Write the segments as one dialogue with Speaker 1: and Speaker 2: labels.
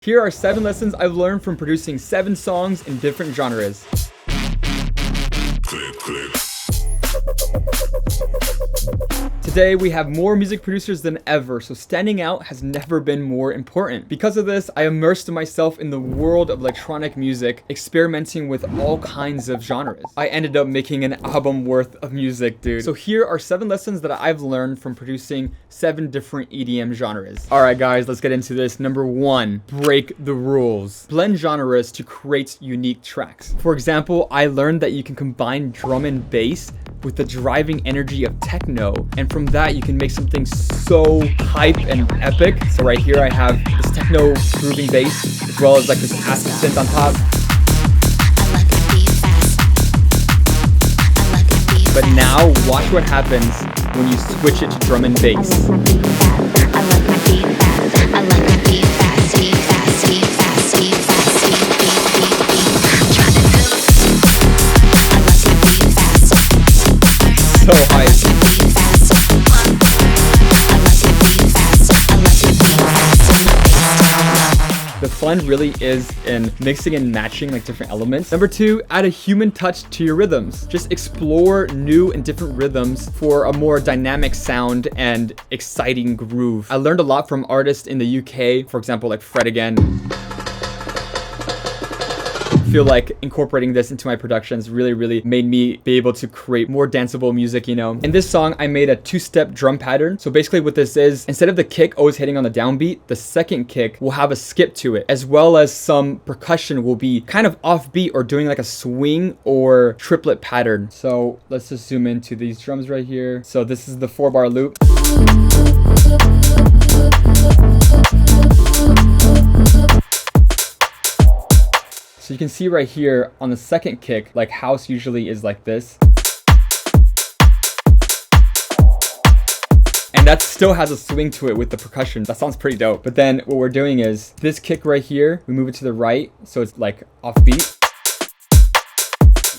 Speaker 1: Here are 7 lessons I've learned from producing 7 songs in different genres. Today we have more music producers than ever, so standing out has never been more important. Because of this, I immersed myself in the world of electronic music, experimenting with all kinds of genres. I ended up making an album worth of music, dude. So here are 7 lessons that I've learned from producing 7 different EDM genres. Alright guys, let's get into this. Number 1, break the rules. Blend genres to create unique tracks. For example, I learned that you can combine drum and bass with the driving energy of techno, and from that you can make something so hype and epic. So right here I have this techno grooving bass as well as like this acid synth on top. But now watch what happens when you switch it to drum and bass. So hype. The fun really is in mixing and matching like different elements. Number 2, add a human touch to your rhythms. Just explore new and different rhythms for a more dynamic sound and exciting groove. I learned a lot from artists in the UK, for example, like Fred Again. I feel like incorporating this into my productions really made me be able to create more danceable music, you know. In this song, I made a 2-step drum pattern. So basically what this is, instead of the kick always hitting on the downbeat, the second kick will have a skip to it, as well as some percussion will be kind of offbeat or doing like a swing or triplet pattern. So let's just zoom into these drums right here. So this is the 4-bar loop. So you can see right here on the second kick, like house usually is like this. And that still has a swing to it with the percussion. That sounds pretty dope. But then what we're doing is this kick right here, we move it to the right. So it's like offbeat.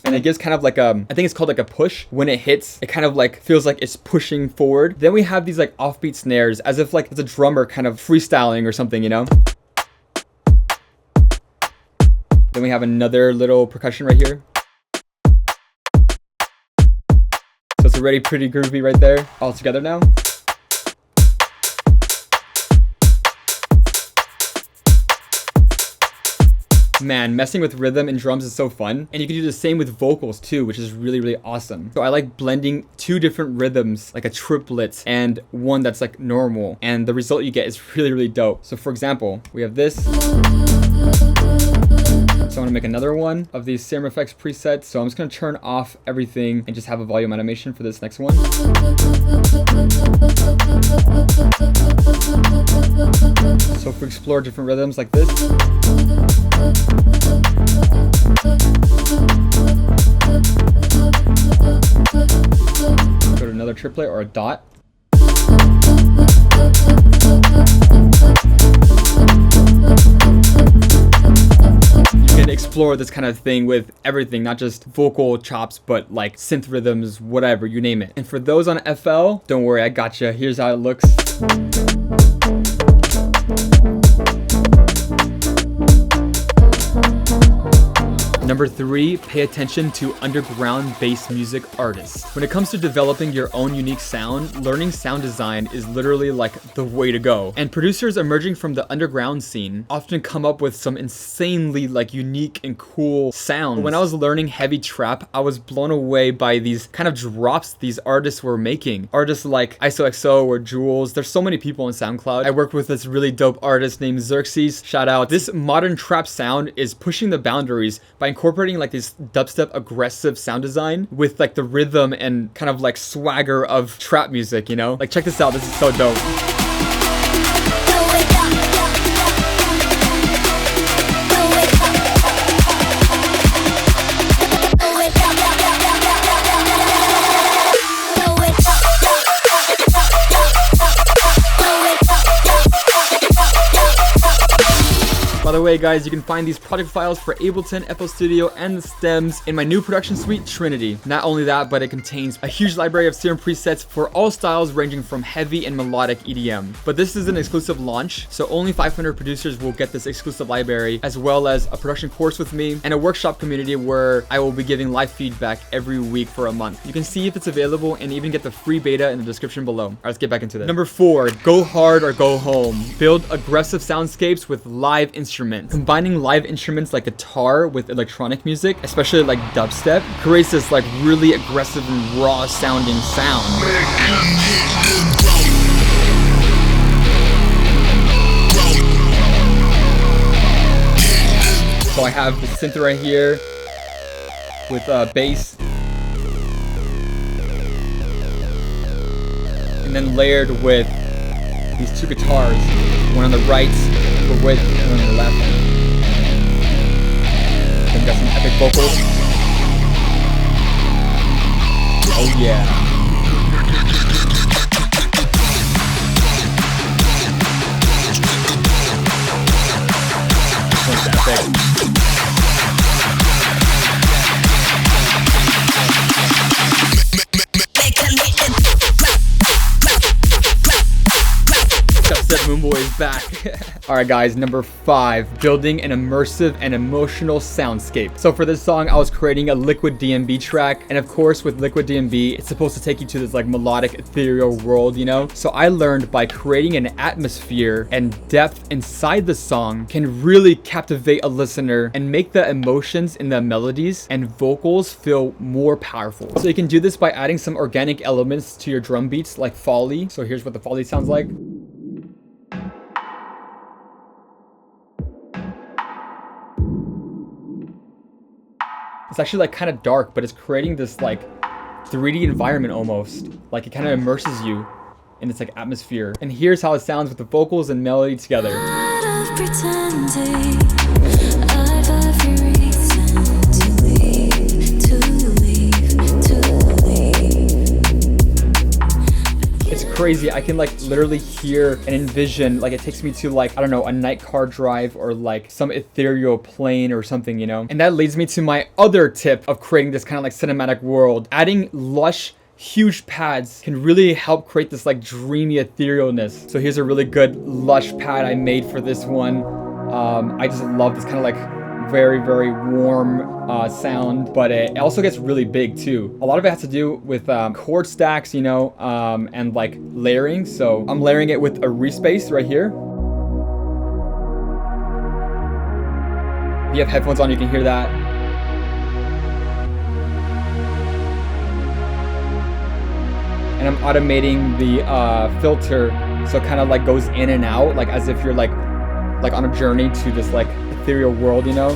Speaker 1: And it gives kind of like I think it's called like a push. When it hits, it kind of like feels like it's pushing forward. Then we have these like offbeat snares as if like it's a drummer kind of freestyling or something, you know? Then we have another little percussion right here. So it's already pretty groovy right there. All together now. Man, messing with rhythm and drums is so fun. And you can do the same with vocals too, which is really awesome. So I like blending 2 different rhythms, like a triplet and one that's like normal. And the result you get is really dope. So for example, we have this. So I want to make another one of these Serum Effects presets. So I'm just going to turn off everything and just have a volume animation for this next one. So if we explore different rhythms like this. Go to another triplet or a dot. Explore this kind of thing with everything, not just vocal chops, but like synth rhythms, whatever, you name it. And for those on FL, don't worry, I gotcha. Here's how it looks. Number 3, pay attention to underground bass music artists. When it comes to developing your own unique sound, learning sound design is literally like the way to go. And producers emerging from the underground scene often come up with some insanely like unique and cool sounds. When I was learning heavy trap, I was blown away by these kind of drops these artists were making. Artists like ISOXO or Jules. There's so many people on SoundCloud. I worked with this really dope artist named Xerxes. Shout out. This modern trap sound is pushing the boundaries by incorporating like this dubstep aggressive sound design with like the rhythm and kind of like swagger of trap music, you know? Like check this out, this is so dope. By the way, guys, you can find these project files for Ableton, FL Studio, and the stems in my new production suite, Trinity. Not only that, but it contains a huge library of serum presets for all styles ranging from heavy and melodic EDM. But this is an exclusive launch, so only 500 producers will get this exclusive library, as well as a production course with me and a workshop community where I will be giving live feedback every week for a month. You can see if it's available and even get the free beta in the description below. All right, let's get back into this. Number 4, go hard or go home. Build aggressive soundscapes with live instruments. Combining live instruments like guitar with electronic music, especially like dubstep, creates this like really aggressive and raw sounding sound. So I have the synth right here with bass, and then layered with these two guitars, one on the right for width and one on the left. Then got some epic vocals. Oh yeah. This one's epic. MOONBOY is back. Alright guys, number 5, building an immersive and emotional soundscape. So for this song, I was creating a liquid DMB track, and of course with liquid DMB, it's supposed to take you to this like melodic ethereal world, you know? So I learned by creating an atmosphere and depth inside the song can really captivate a listener and make the emotions in the melodies and vocals feel more powerful. So you can do this by adding some organic elements to your drum beats like foley. So here's what the foley sounds like. It's actually like kind of dark, but it's creating this like 3D environment almost. Like it kind of immerses you in this like atmosphere. And here's how it sounds with the vocals and melody together. Crazy. I can like literally hear and envision, like it takes me to like, I don't know, a night car drive or like some ethereal plane or something, you know? And that leads me to my other tip of creating this kind of like cinematic world. Adding lush, huge pads can really help create this like dreamy etherealness. So here's a really good lush pad I made for this one. I just love this kind of like very, very warm sound, but it also gets really big too. A lot of it has to do with chord stacks, you know, and like layering. So I'm layering it with a respace right here. If you have headphones on, you can hear that. And I'm automating the filter so it kind of like goes in and out, like as if you're like on a journey to this like ethereal world, you know?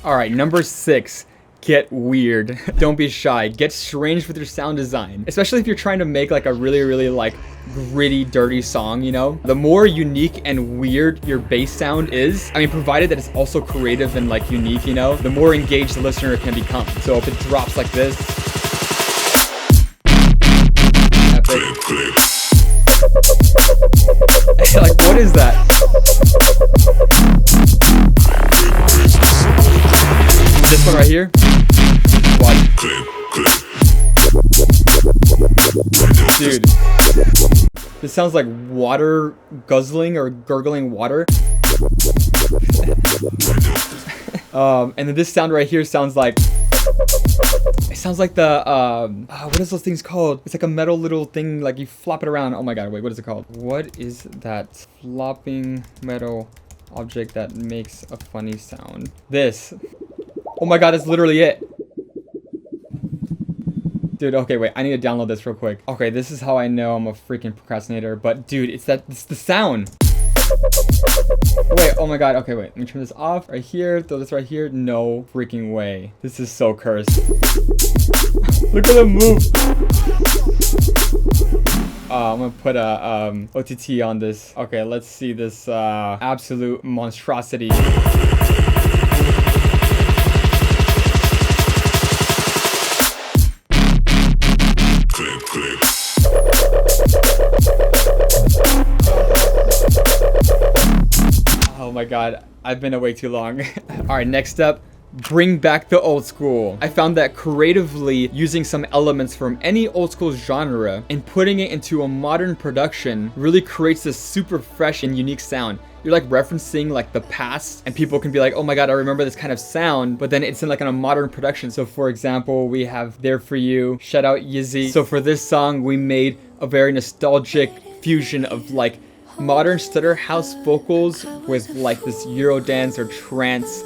Speaker 1: All right, number 6. Get weird. Don't be shy. Get strange with your sound design. Especially if you're trying to make like a really, really like gritty, dirty song, you know? The more unique and weird your bass sound is, I mean, provided that it's also creative and like unique, you know, the more engaged the listener can become. So if it drops like this, epic. Like, what is that? This one right here. Watch. Dude, this sounds like water guzzling or gurgling water. And then this sound right here sounds like, it sounds like the what is those things called? It's like a metal little thing, like you flop it around. Oh my god, wait, what is it called? What is that flopping metal object that makes a funny sound? This. Oh my god, that's literally it. Dude, okay, wait, I need to download this real quick. Okay, this is how I know I'm a freaking procrastinator, but dude, it's the sound. Wait, oh my god, okay, wait, let me turn this off right here, throw this right here. No freaking way. This is so cursed. Look at them move. I'm gonna put a OTT on this. Okay, let's see this absolute monstrosity. god, I've been awake too long. Alright, next up, bring back the old school. I found that creatively using some elements from any old school genre and putting it into a modern production really creates this super fresh and unique sound. You're like referencing like the past, and people can be like, oh my god, I remember this kind of sound, but then it's in like a modern production. So for example, we have There For You, shout out Yizzy. So for this song, we made a very nostalgic fusion of like modern stutter house vocals with like this Eurodance or trance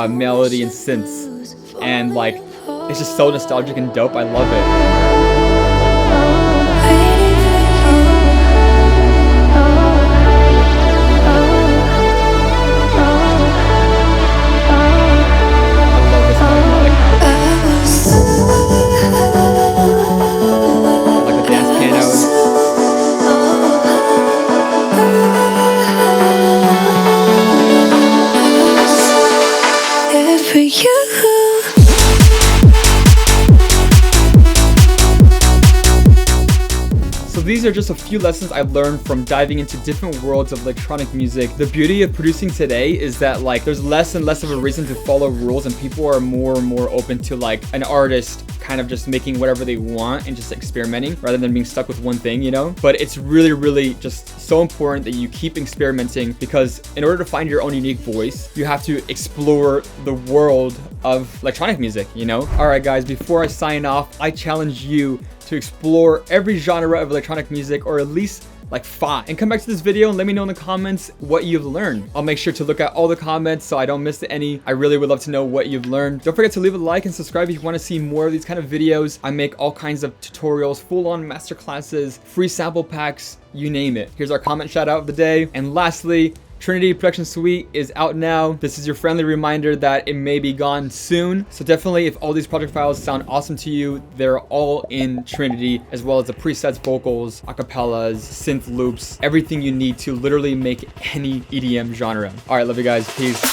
Speaker 1: melody and synths, and like it's just so nostalgic and dope. I love it. So these are just a few lessons I learned from diving into different worlds of electronic music. The beauty of producing today is that like there's less and less of a reason to follow rules, and people are more and more open to like an artist kind of just making whatever they want and just experimenting rather than being stuck with one thing, you know? But it's really just so important that you keep experimenting, because in order to find your own unique voice, you have to explore the world of electronic music, you know? Alright guys, before I sign off, I challenge you to explore every genre of electronic music, or at least like 5, and come back to this video and let me know in the comments what you've learned. I'll make sure to look at all the comments so I don't miss any. I really would love to know what you've learned. Don't forget to leave a like and subscribe if you want to see more of these kind of videos. I make all kinds of tutorials, full-on masterclasses, free sample packs, you name it. Here's our comment shout out of the day. And lastly, Trinity Production Suite is out now. This is your friendly reminder that it may be gone soon. So definitely, if all these project files sound awesome to you, they're all in Trinity, as well as the presets, vocals, acapellas, synth loops, everything you need to literally make any EDM genre. All right, love you guys. Peace.